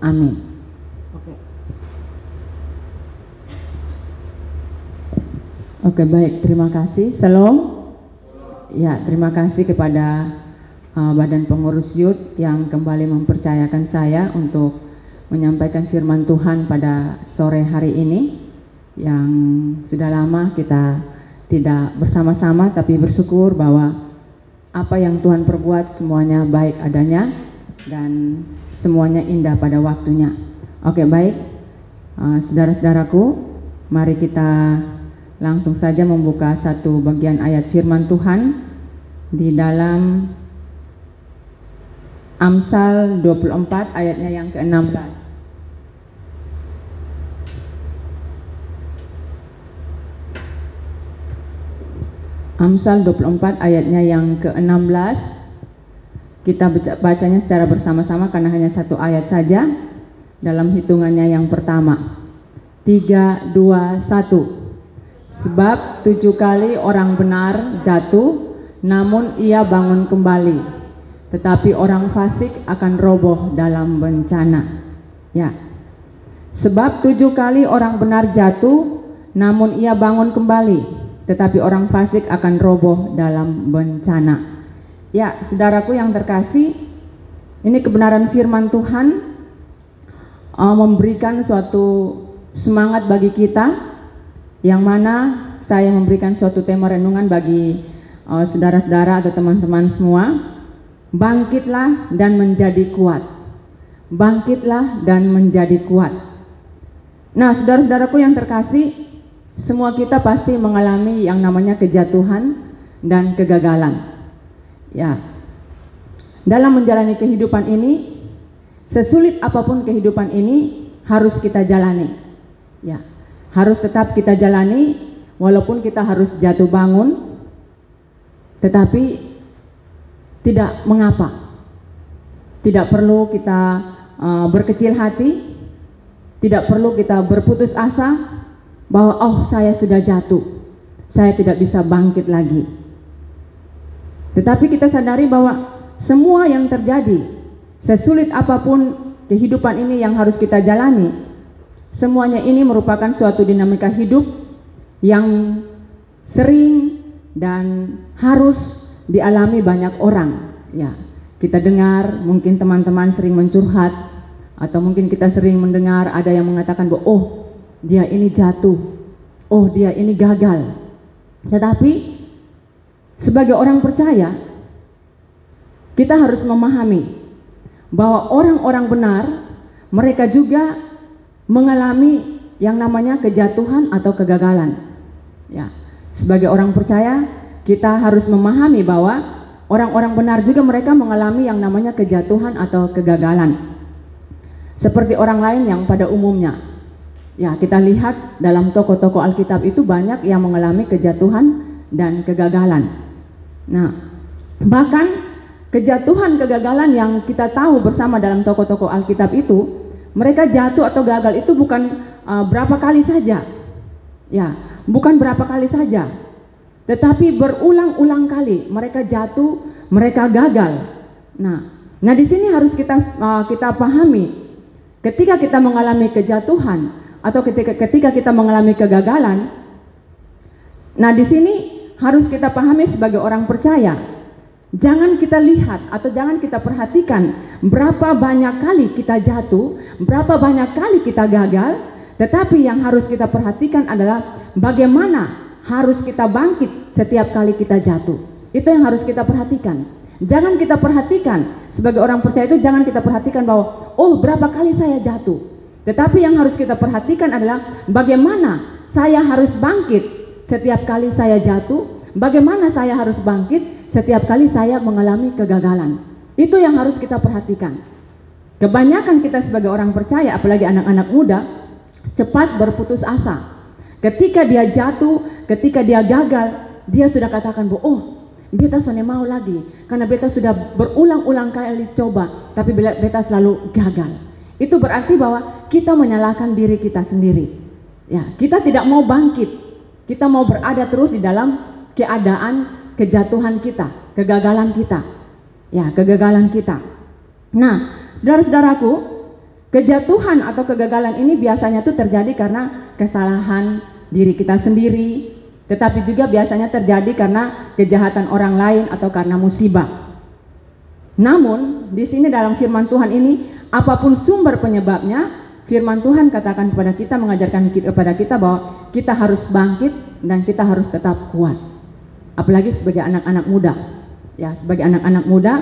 Amin. Oke, baik, terima kasih. Shalom. Ya, terima kasih kepada Badan Pengurus Youth yang kembali mempercayakan saya untuk menyampaikan firman Tuhan pada sore hari ini, yang sudah lama kita tidak bersama-sama, tapi bersyukur bahwa apa yang Tuhan perbuat semuanya baik adanya dan semuanya indah pada waktunya. Oke, baik, saudara-saudaraku, mari kita langsung saja membuka satu bagian ayat firman Tuhan di dalam Amsal 24 ayatnya yang ke-16. Amsal 24 ayatnya yang ke-16. Kita bacanya secara bersama-sama karena hanya satu ayat saja. Dalam hitungannya yang pertama, 3, 2, 1. Sebab 7 kali orang benar jatuh, namun ia bangun kembali. Tetapi orang fasik akan roboh dalam bencana. Ya. Sebab 7 kali orang benar jatuh, namun ia bangun kembali. Tetapi orang fasik akan roboh dalam bencana. Ya, saudaraku yang terkasih, ini kebenaran firman Tuhan memberikan suatu semangat bagi kita, yang mana saya memberikan suatu tema renungan bagi saudara-saudara atau teman-teman semua. Bangkitlah dan menjadi kuat. Bangkitlah dan menjadi kuat. Nah, saudara-saudaraku yang terkasih, semua kita pasti mengalami yang namanya kejatuhan dan kegagalan. Ya. Dalam menjalani kehidupan ini, sesulit apapun kehidupan ini harus kita jalani. Ya. Harus tetap kita jalani walaupun kita harus jatuh bangun, tetapi tidak mengapa. Tidak perlu kita berkecil hati, tidak perlu kita berputus asa bahwa oh, saya sudah jatuh, saya tidak bisa bangkit lagi. Tetapi kita sadari bahwa semua yang terjadi, sesulit apapun kehidupan ini yang harus kita jalani, semuanya ini merupakan suatu dinamika hidup yang sering dan harus dialami banyak orang. Ya, kita dengar mungkin teman-teman sering mencurhat, atau mungkin kita sering mendengar ada yang mengatakan bahwa oh, dia ini jatuh, oh, dia ini gagal. Tetapi sebagai orang percaya, kita harus memahami bahwa orang-orang benar, mereka juga mengalami yang namanya kejatuhan atau kegagalan. Ya, sebagai orang percaya, kita harus memahami bahwa orang-orang benar juga mereka mengalami yang namanya kejatuhan atau kegagalan. Seperti orang lain yang pada umumnya. Ya, kita lihat dalam tokoh-tokoh Alkitab itu banyak yang mengalami kejatuhan dan kegagalan. Nah, bahkan kejatuhan kegagalan yang kita tahu bersama dalam tokoh-tokoh Alkitab itu, mereka jatuh atau gagal itu bukan berapa kali saja. Ya, bukan berapa kali saja. Tetapi berulang-ulang kali mereka jatuh, mereka gagal. Nah di sini harus kita pahami, ketika kita mengalami kejatuhan atau ketika kita mengalami kegagalan, nah di sini harus kita pahami sebagai orang percaya, jangan kita lihat atau jangan kita perhatikan berapa banyak kali kita jatuh, berapa banyak kali kita gagal, tetapi yang harus kita perhatikan adalah bagaimana harus kita bangkit setiap kali kita jatuh. Itu yang harus kita perhatikan. Jangan kita perhatikan, sebagai orang percaya itu jangan kita perhatikan bahwa oh, berapa kali saya jatuh. Tetapi yang harus kita perhatikan adalah bagaimana saya harus bangkit setiap kali saya jatuh, bagaimana saya harus bangkit setiap kali saya mengalami kegagalan. Itu yang harus kita perhatikan. Kebanyakan kita sebagai orang percaya, apalagi anak-anak muda, cepat berputus asa. Ketika dia jatuh, ketika dia gagal, dia sudah katakan bahwa oh, beta sudah mau lagi, karena beta sudah berulang-ulang kali coba, tapi beta selalu gagal. Itu berarti bahwa kita menyalahkan diri kita sendiri. Ya, kita tidak mau bangkit, kita mau berada terus di dalam keadaan kejatuhan kita, kegagalan kita. Ya, kegagalan kita. Nah, saudara-saudaraku, Kejatuhan atau kegagalan ini biasanya tuh terjadi karena kesalahan diri kita sendiri, tetapi juga biasanya terjadi karena kejahatan orang lain atau karena musibah. Namun, di sini dalam firman Tuhan ini, apapun sumber penyebabnya, firman Tuhan katakan kepada kita, mengajarkan kepada kita bahwa kita harus bangkit dan kita harus tetap kuat. Apalagi sebagai anak-anak muda. Ya, sebagai anak-anak muda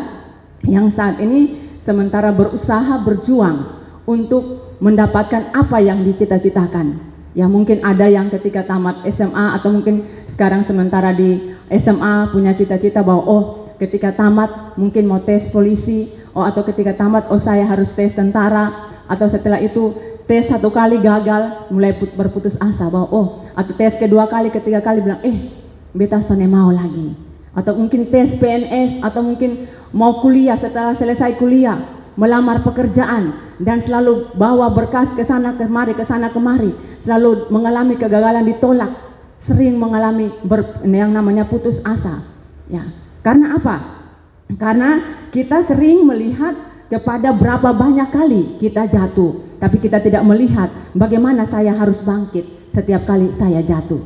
yang saat ini sementara berusaha berjuang untuk mendapatkan apa yang dicita-citakan. Ya, mungkin ada yang ketika tamat SMA atau mungkin sekarang sementara di SMA punya cita-cita bahwa ketika tamat mungkin mau tes polisi, atau ketika tamat saya harus tes tentara, atau setelah itu tes 1 kali gagal mulai berputus asa bahwa atau tes kedua kali, ketiga kali bilang beta sone mau lagi, atau mungkin tes PNS, atau mungkin mau kuliah, setelah selesai kuliah melamar pekerjaan dan selalu bawa berkas ke sana kemari, selalu mengalami kegagalan, ditolak, sering mengalami yang namanya putus asa. Ya, karena apa? Karena kita sering melihat kepada berapa banyak kali kita jatuh, tapi kita tidak melihat bagaimana saya harus bangkit setiap kali saya jatuh.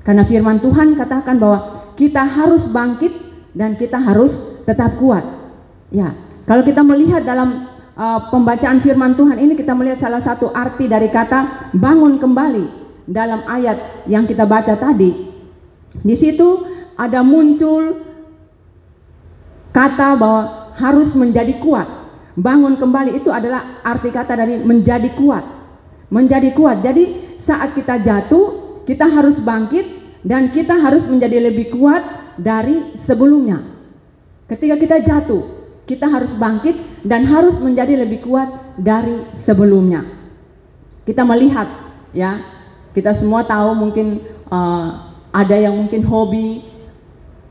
Karena firman Tuhan katakan bahwa kita harus bangkit dan kita harus tetap kuat. Ya, kalau kita melihat dalam pembacaan firman Tuhan ini, kita melihat salah satu arti dari kata bangun kembali dalam ayat yang kita baca tadi. Di situ ada muncul kata bahwa harus menjadi kuat. Bangun kembali itu adalah arti kata dari menjadi kuat. Menjadi kuat. Jadi saat kita jatuh, kita harus bangkit dan kita harus menjadi lebih kuat dari sebelumnya. Ketika kita jatuh, kita harus bangkit dan harus menjadi lebih kuat dari sebelumnya. Kita melihat, ya, kita semua tahu mungkin ada yang mungkin hobi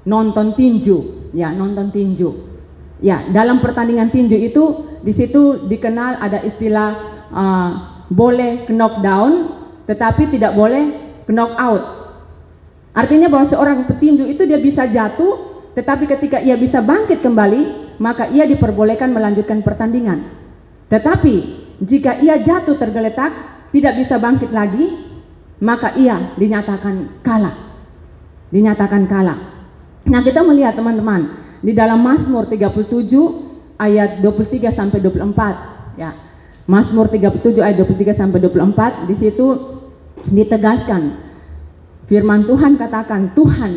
nonton tinju, ya, nonton tinju. Ya, dalam pertandingan tinju itu di situ dikenal ada istilah boleh knockdown, tetapi tidak boleh knockout. Artinya bahwa seorang petinju itu dia bisa jatuh, tetapi ketika ia bisa bangkit kembali, maka ia diperbolehkan melanjutkan pertandingan. Tetapi jika ia jatuh tergeletak, tidak bisa bangkit lagi, maka ia dinyatakan kalah. Dinyatakan kalah. Nah, kita melihat teman-teman di dalam Mazmur 37 ayat 23 sampai 24, ya. Mazmur 37 ayat 23 sampai 24, di situ ditegaskan firman Tuhan katakan, Tuhan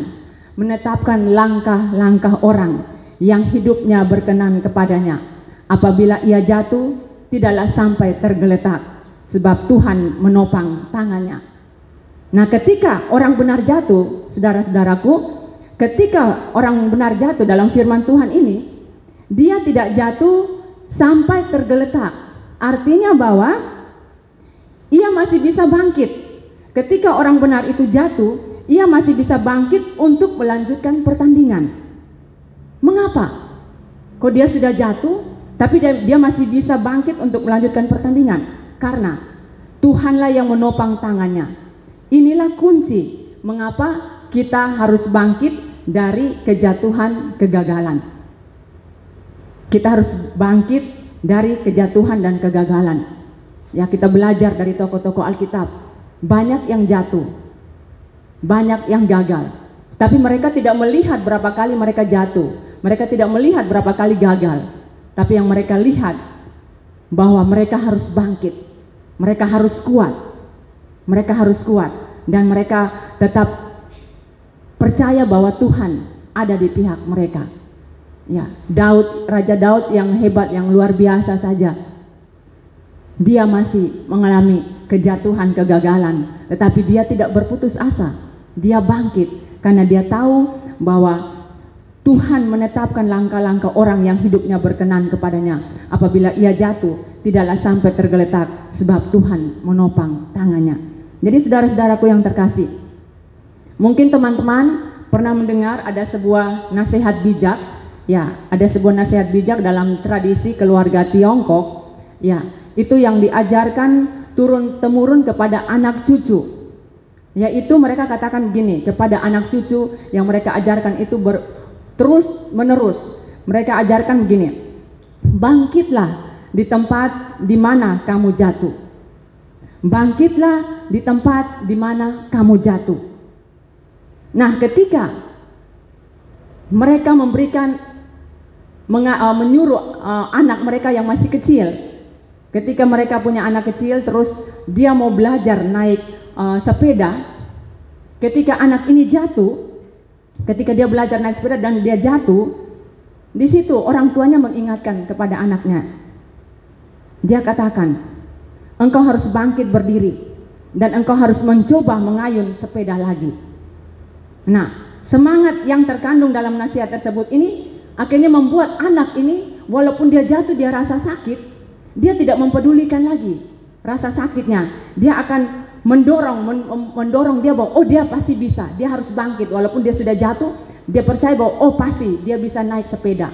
menetapkan langkah-langkah orang yang hidupnya berkenan kepadanya. Apabila ia jatuh, tidaklah sampai tergeletak, sebab Tuhan menopang tangannya. Nah, ketika orang benar jatuh, saudara-saudaraku, ketika orang benar jatuh dalam firman Tuhan ini, dia tidak jatuh sampai tergeletak. Artinya bahwa ia masih bisa bangkit. Ketika orang benar itu jatuh, ia masih bisa bangkit untuk melanjutkan pertandingan. Mengapa? Kok dia sudah jatuh, tapi dia masih bisa bangkit untuk melanjutkan pertandingan? Karena Tuhanlah yang menopang tangannya. Inilah kunci mengapa kita harus bangkit dari kejatuhan kegagalan. Kita harus bangkit dari kejatuhan dan kegagalan. Ya, kita belajar dari tokoh-tokoh Alkitab. Banyak yang jatuh, banyak yang gagal, tapi mereka tidak melihat berapa kali mereka jatuh. Mereka tidak melihat berapa kali gagal, tapi yang mereka lihat bahwa mereka harus bangkit, mereka harus kuat, mereka harus kuat, dan mereka tetap percaya bahwa Tuhan ada di pihak mereka. Ya, Raja Daud yang hebat, yang luar biasa saja, dia masih mengalami kejatuhan, kegagalan, tetapi dia tidak berputus asa. Dia bangkit karena dia tahu bahwa Tuhan menetapkan langkah-langkah orang yang hidupnya berkenan kepadanya. Apabila ia jatuh, tidaklah sampai tergeletak, sebab Tuhan menopang tangannya. Jadi saudara-saudaraku yang terkasih, mungkin teman-teman pernah mendengar ada sebuah nasihat bijak. Ya, ada sebuah nasihat bijak dalam tradisi keluarga Tiongkok. Ya, itu yang diajarkan turun-temurun kepada anak cucu. Yaitu mereka katakan begini kepada anak cucu yang mereka ajarkan itu terus menerus. Mereka ajarkan begini, bangkitlah di tempat di mana kamu jatuh. Bangkitlah di tempat di mana kamu jatuh. Nah, ketika mereka menyuruh anak mereka yang masih kecil, ketika mereka punya anak kecil terus dia mau belajar naik sepeda, ketika anak ini jatuh, ketika dia belajar naik sepeda dan dia jatuh, di situ orang tuanya mengingatkan kepada anaknya. Dia katakan, engkau harus bangkit berdiri dan engkau harus mencoba mengayun sepeda lagi. Nah, semangat yang terkandung dalam nasihat tersebut ini akhirnya membuat anak ini, walaupun dia jatuh, dia rasa sakit, dia tidak mempedulikan lagi rasa sakitnya. Dia akan mendorong dia bahwa oh dia pasti bisa, dia harus bangkit. Walaupun dia sudah jatuh, dia percaya bahwa oh pasti dia bisa naik sepeda.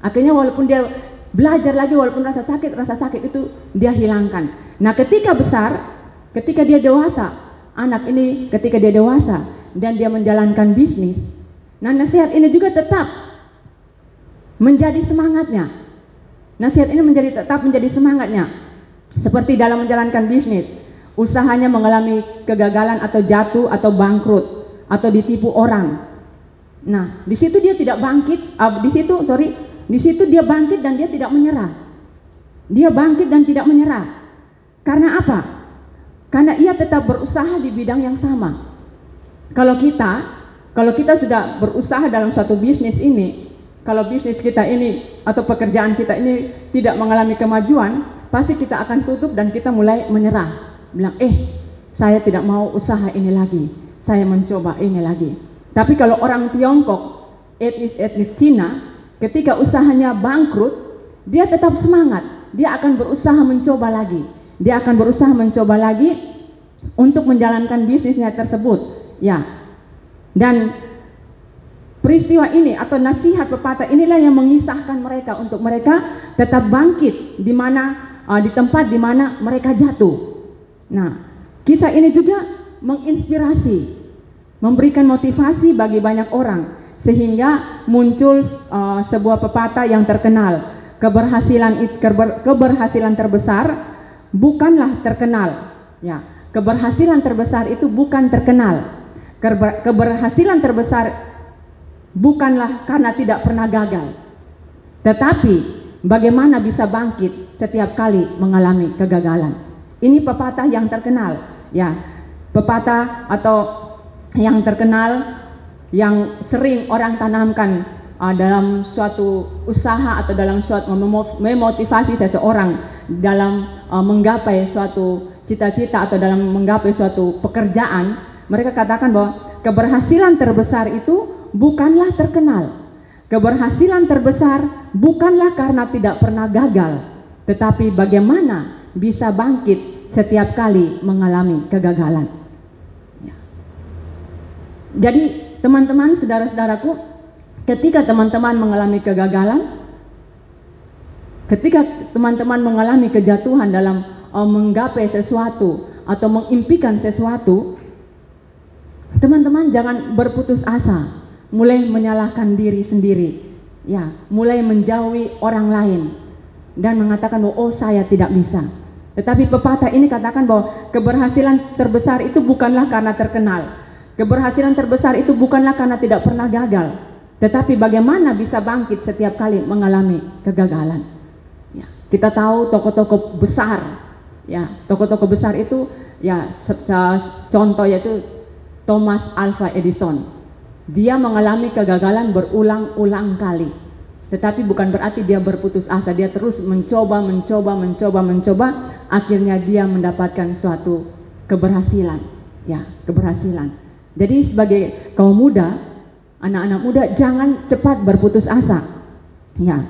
Akhirnya walaupun dia belajar lagi, walaupun rasa sakit itu dia hilangkan. Nah, ketika besar, ketika dia dewasa, anak ini ketika dia dewasa dan dia menjalankan bisnis, nah nasihat ini juga tetap menjadi semangatnya. Nasihat ini tetap menjadi semangatnya. Seperti dalam menjalankan bisnis, usahanya mengalami kegagalan atau jatuh atau bangkrut atau ditipu orang. Nah, di situ dia tidak bangkit, di situ dia bangkit dan dia tidak menyerah. Dia bangkit dan tidak menyerah. Karena apa? Karena ia tetap berusaha di bidang yang sama. Kalau kita sudah berusaha dalam satu bisnis ini, kalau bisnis kita ini atau pekerjaan kita ini tidak mengalami kemajuan, pasti kita akan tutup dan kita mulai menyerah. Bilang, saya tidak mau usaha ini lagi, saya mencoba ini lagi. Tapi kalau orang Tiongkok, etnis Cina, ketika usahanya bangkrut, dia tetap semangat, dia akan berusaha mencoba lagi. Dia akan berusaha mencoba lagi untuk menjalankan bisnisnya tersebut. Ya. Dan peristiwa ini atau nasihat pepatah inilah yang mengisahkan mereka untuk mereka tetap bangkit di tempat di mana mereka jatuh. Nah, kisah ini juga menginspirasi, memberikan motivasi bagi banyak orang sehingga muncul sebuah pepatah yang terkenal, keberhasilan terbesar bukanlah terkenal. Ya, keberhasilan terbesar itu bukan terkenal. Keberhasilan terbesar bukanlah karena tidak pernah gagal, tetapi bagaimana bisa bangkit setiap kali mengalami kegagalan. Ini pepatah yang terkenal, ya, pepatah atau yang terkenal yang sering orang tanamkan dalam suatu usaha atau dalam suatu memotivasi seseorang dalam menggapai suatu cita-cita atau dalam menggapai suatu pekerjaan. Mereka katakan bahwa keberhasilan terbesar itu bukanlah terkenal. Keberhasilan terbesar bukanlah karena tidak pernah gagal, tetapi bagaimana bisa bangkit setiap kali mengalami kegagalan. Ya. Jadi teman-teman, saudara-saudaraku, ketika teman-teman mengalami kegagalan, ketika teman-teman mengalami kejatuhan dalam menggapai sesuatu atau mengimpikan sesuatu, teman-teman jangan berputus asa, mulai menyalahkan diri sendiri, ya, mulai menjauhi orang lain dan mengatakan bahwa oh saya tidak bisa. Tetapi pepatah ini katakan bahwa keberhasilan terbesar itu bukanlah karena terkenal, keberhasilan terbesar itu bukanlah karena tidak pernah gagal, tetapi bagaimana bisa bangkit setiap kali mengalami kegagalan. Ya, kita tahu tokoh-tokoh besar, ya, tokoh-tokoh besar itu, ya, contoh yaitu Thomas Alva Edison. Dia mengalami kegagalan berulang-ulang kali, tetapi bukan berarti dia berputus asa. Dia terus mencoba. Akhirnya dia mendapatkan suatu keberhasilan, ya, keberhasilan. Jadi sebagai kaum muda, anak-anak muda, jangan cepat berputus asa, ya,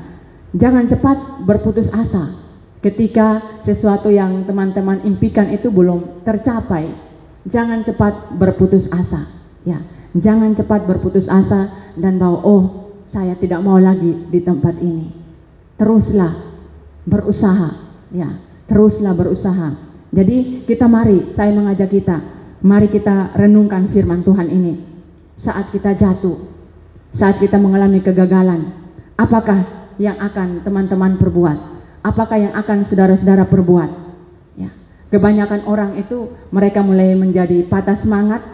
jangan cepat berputus asa ketika sesuatu yang teman-teman impikan itu belum tercapai. Jangan cepat berputus asa, ya. Jangan cepat berputus asa dan bahwa oh saya tidak mau lagi di tempat ini. Teruslah berusaha, ya, teruslah berusaha. Jadi saya mengajak mari kita renungkan firman Tuhan ini. Saat kita jatuh, saat kita mengalami kegagalan, apakah yang akan teman-teman perbuat? apakah yang akan saudara-saudara perbuat? Ya, kebanyakan orang itu mereka mulai menjadi patah semangat,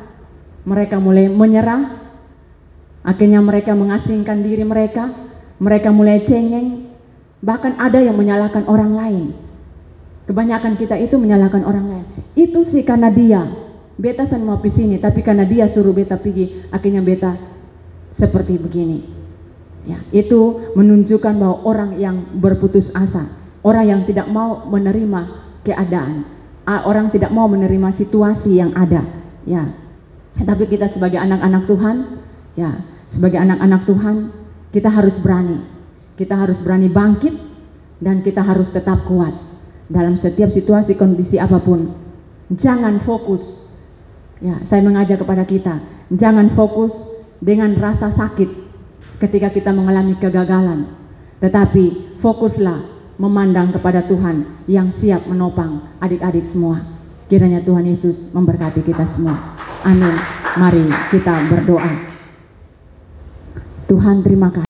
mereka mulai menyerah, akhirnya mereka mengasingkan diri mereka mulai cengeng, bahkan ada yang menyalahkan orang lain. Kebanyakan kita itu menyalahkan orang lain. Itu sih karena dia, beta san mau pisini, tapi karena dia suruh beta pergi, akhirnya beta seperti begini. Ya, itu menunjukkan bahwa orang yang berputus asa, orang yang tidak mau menerima keadaan, orang tidak mau menerima situasi yang ada. Ya, tapi kita sebagai anak-anak Tuhan, ya, sebagai anak-anak Tuhan, kita harus berani bangkit, dan kita harus tetap kuat dalam setiap situasi kondisi apapun. Jangan fokus, ya, saya mengajak kepada kita, jangan fokus dengan rasa sakit ketika kita mengalami kegagalan, tetapi fokuslah memandang kepada Tuhan yang siap menopang adik-adik semua. Kiranya Tuhan Yesus memberkati kita semua. Amin. Mari kita berdoa. Tuhan, terima kasih.